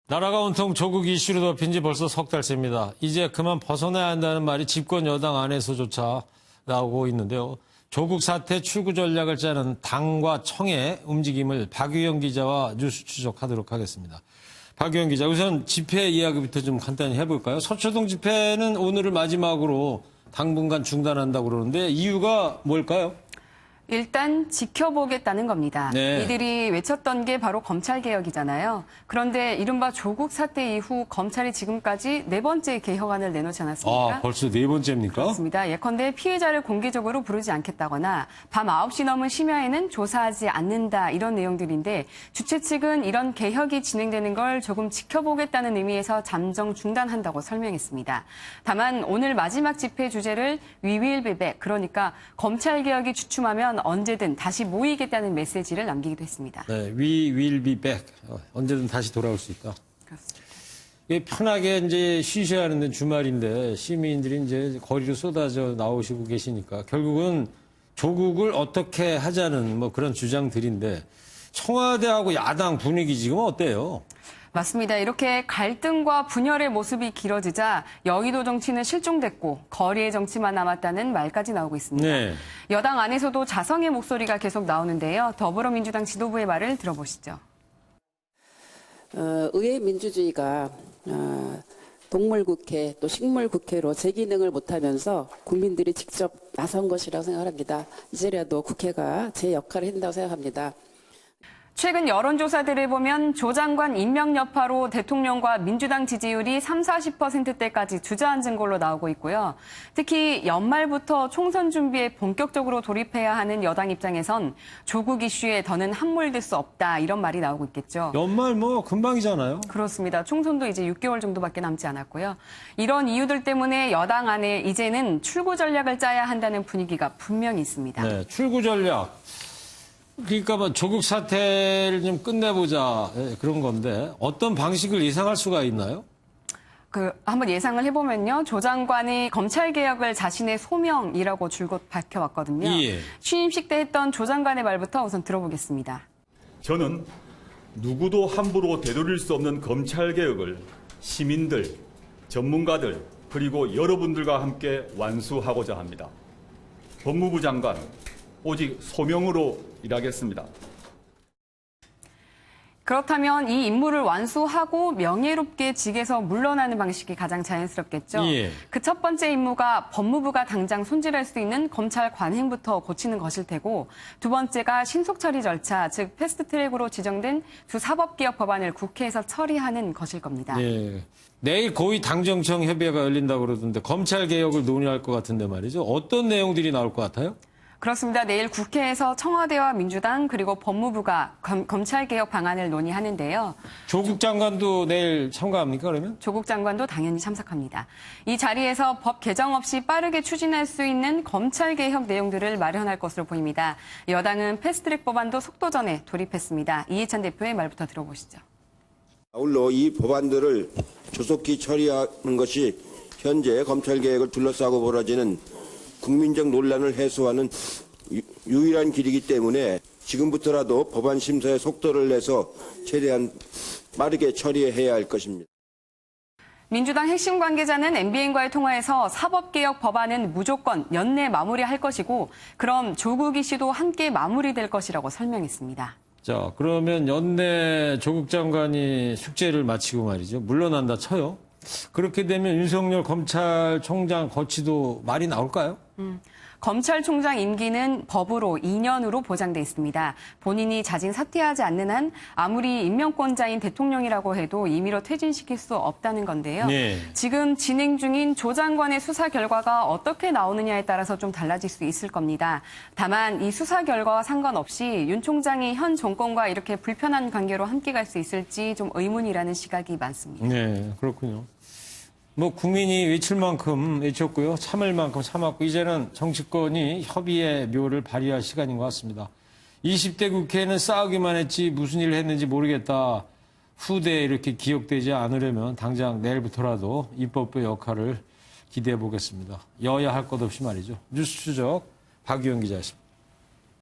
나라가 온통 조국 이슈로 덮인 지 벌써 석 달째입니다. 이제 그만 벗어나야 한다는 말이 집권 여당 안에서조차 나오고 있는데요. 조국 사태 출구 전략을 짜는 당과 청의 움직임을 박유영 기자와 뉴스 추적하도록 하겠습니다. 박유영 기자, 우선 집회 이야기부터 좀 간단히 해볼까요? 서초동 집회는 오늘을 마지막으로 당분간 중단한다고 그러는데 이유가 뭘까요? 일단 지켜보겠다는 겁니다. 네. 이들이 외쳤던 게 바로 검찰개혁이잖아요. 그런데 이른바 조국 사태 이후 검찰이 지금까지 4번째 개혁안을 내놓지 않았습니까? 아, 벌써 4번째입니까? 그렇습니다. 예컨대 피해자를 공개적으로 부르지 않겠다거나 밤 9시 넘은 심야에는 조사하지 않는다 이런 내용들인데 주최 측은 이런 개혁이 진행되는 걸 조금 지켜보겠다는 의미에서 잠정 중단한다고 설명했습니다. 다만 오늘 마지막 집회 주제를 We will be back, 그러니까 검찰개혁이 주춤하면 언제든 다시 모이겠다는 메시지를 남기기도 했습니다. 네, We will be back. 언제든 다시 돌아올 수 있다. 그렇습니다. 편하게 이제 쉬셔야 하는 주말인데 시민들이 이제 거리로 쏟아져 나오시고 계시니까 결국은 조국을 어떻게 하자는 뭐 그런 주장들인데 청와대하고 야당 분위기 지금 어때요? 맞습니다. 이렇게 갈등과 분열의 모습이 길어지자 여의도 정치는 실종됐고 거리의 정치만 남았다는 말까지 나오고 있습니다. 네. 여당 안에서도 자성의 목소리가 계속 나오는데요. 더불어민주당 지도부의 말을 들어보시죠. 의회 민주주의가 동물국회 또 식물국회로 제 기능을 못하면서 국민들이 직접 나선 것이라고 생각합니다. 이제라도 국회가 제 역할을 한다고 생각합니다. 최근 여론조사들을 보면 조 장관 임명 여파로 대통령과 민주당 지지율이 30-40%대까지 주저앉은 걸로 나오고 있고요. 특히 연말부터 총선 준비에 본격적으로 돌입해야 하는 여당 입장에선 조국 이슈에 더는 함몰될 수 없다 이런 말이 나오고 있겠죠. 연말 뭐 금방이잖아요. 그렇습니다. 총선도 이제 6개월 정도밖에 남지 않았고요. 이런 이유들 때문에 여당 안에 이제는 출구 전략을 짜야 한다는 분위기가 분명히 있습니다. 네, 출구 전략. 그러니까 뭐 조국 사태를 좀 끝내보자 그런 건데 어떤 방식을 예상할 수가 있나요? 한번 예상을 해보면요. 조 장관이 검찰개혁을 자신의 소명이라고 줄곧 밝혀왔거든요. 예. 취임식 때 했던 조 장관의 말부터 우선 들어보겠습니다. 저는 누구도 함부로 되돌릴 수 없는 검찰개혁을 시민들, 전문가들, 그리고 여러분들과 함께 완수하고자 합니다. 법무부 장관, 오직 소명으로 일하겠습니다. 그렇다면 이 임무를 완수하고 명예롭게 직에서 물러나는 방식이 가장 자연스럽겠죠. 예. 그 첫 번째 임무가 법무부가 당장 손질할 수 있는 검찰 관행부터 고치는 것일 테고 두 번째가 신속 처리 절차, 즉 패스트트랙으로 지정된 두 사법개혁 법안을 국회에서 처리하는 것일 겁니다. 예. 내일 고위 당정청 협의회가 열린다고 그러던데 검찰개혁을 논의할 것 같은데 말이죠. 어떤 내용들이 나올 것 같아요? 그렇습니다. 내일 국회에서 청와대와 민주당 그리고 법무부가 검찰개혁 방안을 논의하는데요. 조국 장관도 내일 참가합니까 그러면? 조국 장관도 당연히 참석합니다. 이 자리에서 법 개정 없이 빠르게 추진할 수 있는 검찰개혁 내용들을 마련할 것으로 보입니다. 여당은 패스트트랙 법안도 속도전에 돌입했습니다. 이해찬 대표의 말부터 들어보시죠. 아울러 이 법안들을 조속히 처리하는 것이 현재 검찰개혁을 둘러싸고 벌어지는 국민적 논란을 해소하는 유일한 길이기 때문에 지금부터라도 법안 심사에 속도를 내서 최대한 빠르게 처리해야 할 것입니다. 민주당 핵심 관계자는 MBN과의 통화에서 사법개혁 법안은 무조건 연내 마무리할 것이고 그럼 조국 이슈도 함께 마무리될 것이라고 설명했습니다. 자, 그러면 연내 조국 장관이 숙제를 마치고 말이죠. 물러난다 쳐요. 그렇게 되면 윤석열 검찰총장 거치도 말이 나올까요? 검찰총장 임기는 법으로 2년으로 보장돼 있습니다. 본인이 자진 사퇴하지 않는 한 아무리 임명권자인 대통령이라고 해도 임의로 퇴진시킬 수 없다는 건데요. 네. 지금 진행 중인 조 장관의 수사 결과가 어떻게 나오느냐에 따라서 좀 달라질 수 있을 겁니다. 다만 이 수사 결과와 상관없이 윤 총장이 현 정권과 이렇게 불편한 관계로 함께 갈 수 있을지 좀 의문이라는 시각이 많습니다. 네, 그렇군요. 뭐 국민이 외칠 만큼 외쳤고요. 참을 만큼 참았고 이제는 정치권이 협의의 묘를 발휘할 시간인 것 같습니다. 20대 국회는 싸우기만 했지 무슨 일을 했는지 모르겠다. 후대에 이렇게 기억되지 않으려면 당장 내일부터라도 입법부 역할을 기대해 보겠습니다. 여야 할 것 없이 말이죠. 뉴스 추적 박유영 기자였습니다.